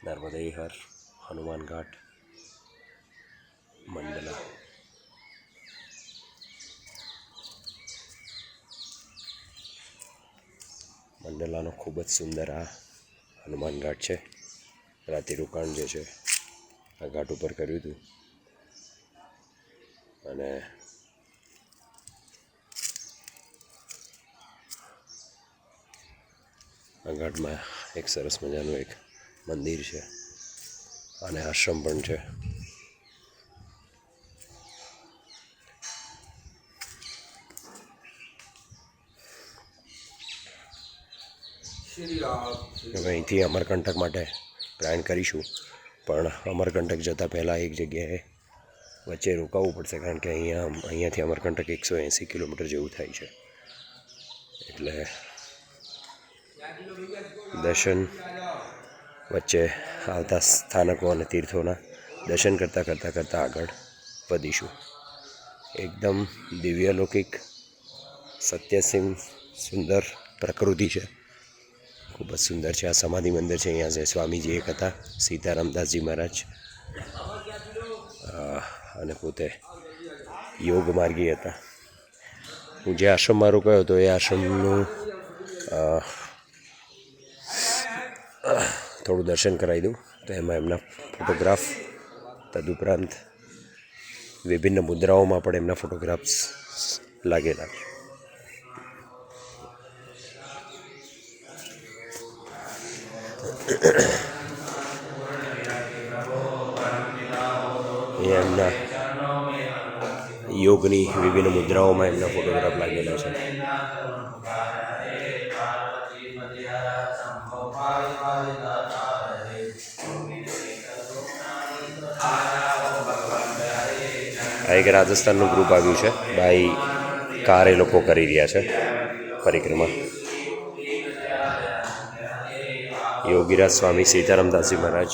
नर्मदे हर हनुमान घाट मंडला मंडलाનો ખૂબ જ સુંદર આ હનુમાન ઘાટ છે. રાતે રોકાણ જે છે આ ઘાટ ઉપર કર્યું હતું અને આ ઘાટમાં એક સરસ મજાનું એક મંદિર છે અને આશ્રમ પણ છે. હવે અહીંથી અમરકંટક માટે પ્રયાણ કરીશું, પણ અમરકંટક જતાં પહેલાં એક જગ્યાએ વચ્ચે રોકાવું પડશે, કારણ કે અહીંયાથી અમરકંટક 180 કિલોમીટર જેવું થાય છે. એટલે દર્શન વચ્ચે આવતા સ્થાનકો અને તીર્થોના દર્શન કરતાં આગળ વધીશું. એકદમ દિવ્યલૌકિક સત્યસીમ સુંદર પ્રકૃતિ છે, ખૂબ જ સુંદર છે. આ સમાધિ મંદિર છે. અહીંયા જે સ્વામીજી એક હતા, સીતારામદાસજી મહારાજ, અને પોતે યોગ માર્ગી હતા. હું જે આશ્રમમાં રોકાયો હતો એ આશ્રમનું થોડું દર્શન કરાવી દઉં. તો એમાં એમના ફોટોગ્રાફ, તદુપરાંત વિભિન્ન મુદ્રાઓમાં પણ એમના ફોટોગ્રાફ્સ લાગેલા. અહીંયા એમના યોગની વિભિન્ન મુદ્રાઓમાં એમના ફોટોગ્રાફ લાગેલા છે. આ એક રાજસ્થાનનું ગ્રુપ આવ્યું છે. બાય કાર એ લોકો કરી રહ્યા છે પરિક્રમા. યોગીરાજ સ્વામી, સીતારામદાસજી મહારાજ,